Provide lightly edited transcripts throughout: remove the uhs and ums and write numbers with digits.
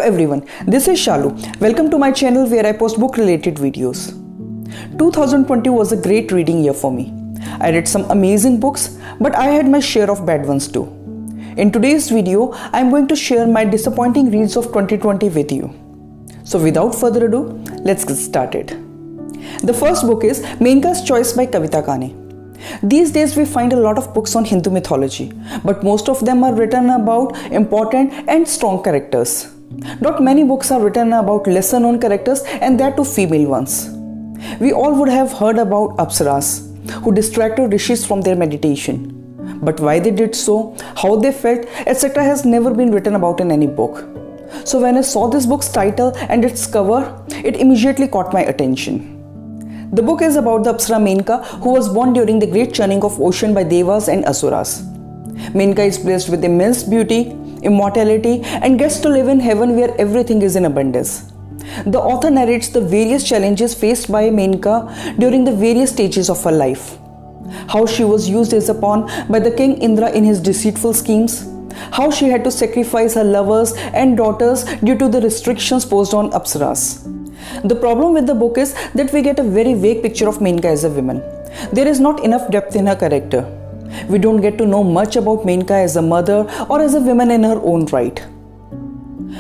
everyone, this is Shalu. Welcome to my channel where I post book related videos. 2020 was a great reading year for me. I read some amazing books, but I had my share of bad ones too. In today's video, I am going to share my disappointing reads of 2020 with you. So without further ado, let's get started. The first book is Menka's Choice by Kavita Kane. These days we find a lot of books on Hindu mythology, but most of them are written about important and strong characters. Not many books are written about lesser known characters, and that too female ones. We all would have heard about Apsaras, who distracted rishis from their meditation. But why they did so, how they felt, etc. has never been written about in any book. So when I saw this book's title and its cover, it immediately caught my attention. The book is about the Apsara Menka, who was born during the great churning of ocean by Devas and Asuras. Menka is blessed with immense beauty, immortality, and gets to live in heaven where everything is in abundance. The author narrates the various challenges faced by Menka during the various stages of her life. How she was used as a pawn by the king Indra in his deceitful schemes. How she had to sacrifice her lovers and daughters due to the restrictions posed on Apsaras. The problem with the book is that we get a very vague picture of Menka as a woman. There is not enough depth in her character. We don't get to know much about Menka as a mother or as a woman in her own right.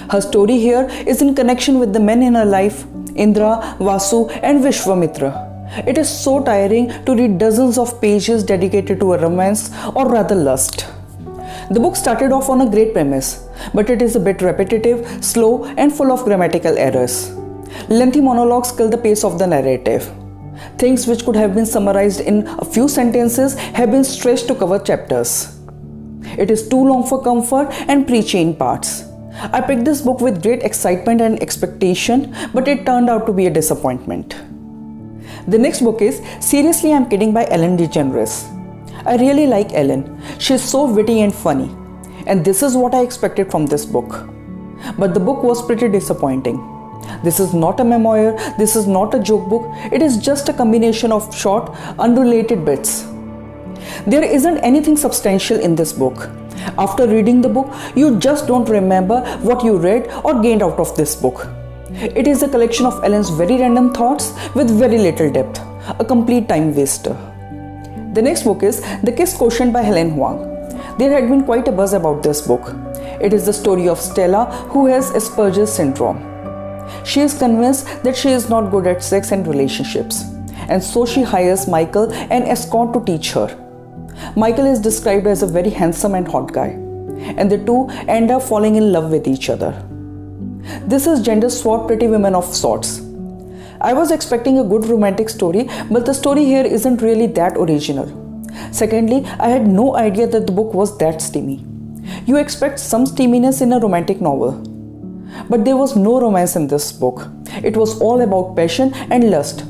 Her story here is in connection with the men in her life, Indra, Vasu and Vishwamitra. It is so tiring to read dozens of pages dedicated to a romance, or rather lust. The book started off on a great premise, but it is a bit repetitive, slow and full of grammatical errors. Lengthy monologues kill the pace of the narrative. Things which could have been summarized in a few sentences have been stretched to cover chapters. It is too long for comfort and preachy in parts. I picked this book with great excitement and expectation, but it turned out to be a disappointment. The next book is Seriously I'm Kidding by Ellen DeGeneres. I really like Ellen. She is so witty and funny, and this is what I expected from this book. But the book was pretty disappointing. This is not a memoir, this is not a joke book, it is just a combination of short, unrelated bits. There isn't anything substantial in this book. After reading the book, you just don't remember what you read or gained out of this book. It is a collection of Ellen's very random thoughts with very little depth, a complete time waster. The next book is The Kiss Quotient by Helen Hoang. There had been quite a buzz about this book. It is the story of Stella, who has Asperger's syndrome. She is convinced that she is not good at sex and relationships, and so she hires Michael, an escort, to teach her. Michael is described as a very handsome and hot guy, and the two end up falling in love with each other. This is gender swap Pretty Women of sorts. I was expecting a good romantic story, but the story here isn't really that original. Secondly, I had no idea that the book was that steamy. You expect some steaminess in a romantic novel. But there was no romance in this book. It was all about passion and lust.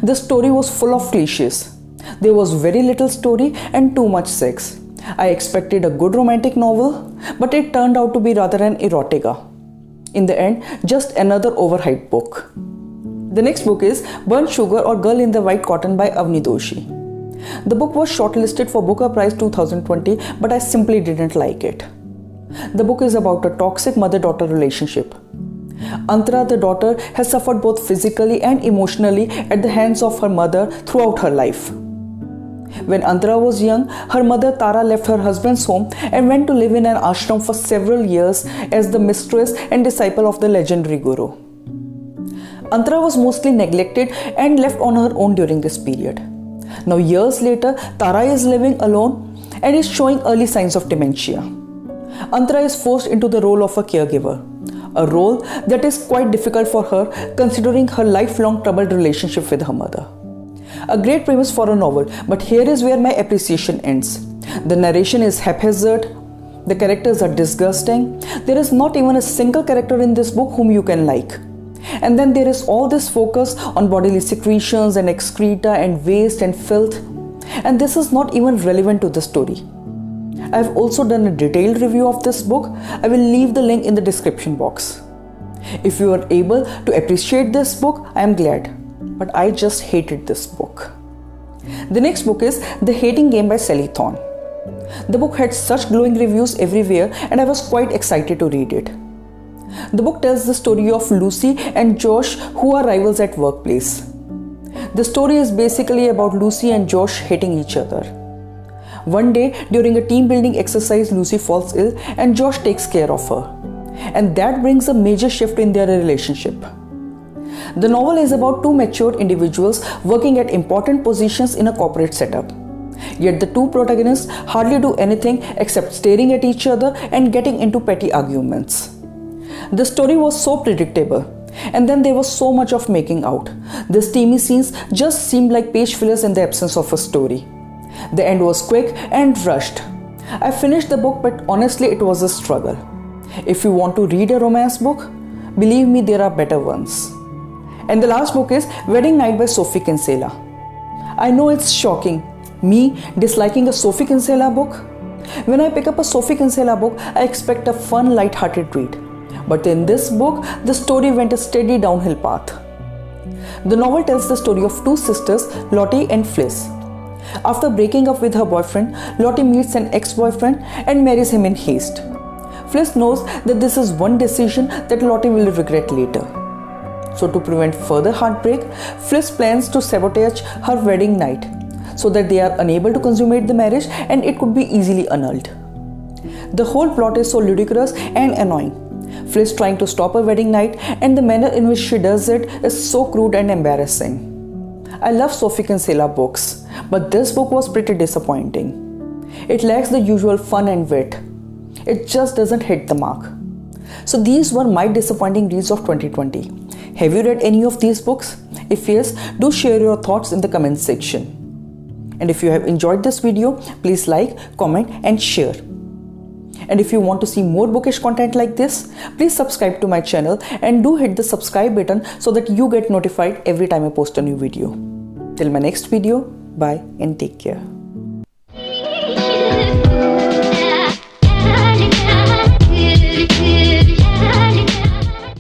The story was full of cliches. There was very little story and too much sex. I expected a good romantic novel, but it turned out to be rather an erotica. In the end, just another overhyped book. The next book is Burnt Sugar or Girl in the White Cotton by Avni Doshi. The book was shortlisted for Booker Prize 2020, but I simply didn't like it. The book is about a toxic mother-daughter relationship. Antara, the daughter, has suffered both physically and emotionally at the hands of her mother throughout her life. When Antara was young, her mother Tara left her husband's home and went to live in an ashram for several years as the mistress and disciple of the legendary guru. Antara was mostly neglected and left on her own during this period. Now years later, Tara is living alone and is showing early signs of dementia. Antara is forced into the role of a caregiver, a role that is quite difficult for her considering her lifelong troubled relationship with her mother. A great premise for a novel, but here is where my appreciation ends. The narration is haphazard, the characters are disgusting, there is not even a single character in this book whom you can like. And then there is all this focus on bodily secretions and excreta and waste and filth, and this is not even relevant to the story. I have also done a detailed review of this book. I will leave the link in the description box. If you are able to appreciate this book, I am glad, but I just hated this book. The next book is The Hating Game by Sally Thorne. The book had such glowing reviews everywhere and I was quite excited to read it. The book tells the story of Lucy and Josh, who are rivals at workplace. The story is basically about Lucy and Josh hating each other. One day, during a team building exercise, Lucy falls ill and Josh takes care of her. And that brings a major shift in their relationship. The novel is about two mature individuals working at important positions in a corporate setup. Yet the two protagonists hardly do anything except staring at each other and getting into petty arguments. The story was so predictable, and then there was so much of making out. The steamy scenes just seemed like page fillers in the absence of a story. The end was quick and rushed. I finished the book, but honestly it was a struggle. If you want to read a romance book, believe me, there are better ones. And the last book is Wedding Night by Sophie Kinsella. I know it's shocking, me disliking a Sophie Kinsella book. When I pick up a Sophie Kinsella book, I expect a fun, light-hearted read. But in this book, the story went a steady downhill path. The novel tells the story of two sisters, Lottie and Fliss. After breaking up with her boyfriend, Lottie meets an ex-boyfriend and marries him in haste. Fliss knows that this is one decision that Lottie will regret later. So to prevent further heartbreak, Fliss plans to sabotage her wedding night so that they are unable to consummate the marriage and it could be easily annulled. The whole plot is so ludicrous and annoying. Fliss trying to stop her wedding night and the manner in which she does it is so crude and embarrassing. I love Sophie Kinsella books, but this book was pretty disappointing. It lacks the usual fun and wit. It just doesn't hit the mark. So these were my disappointing reads of 2020. Have you read any of these books? If yes, do share your thoughts in the comment section. And if you have enjoyed this video, please like, comment and share. And if you want to see more bookish content like this, please subscribe to my channel and do hit the subscribe button so that you get notified every time I post a new video. Till my next video, bye and take care.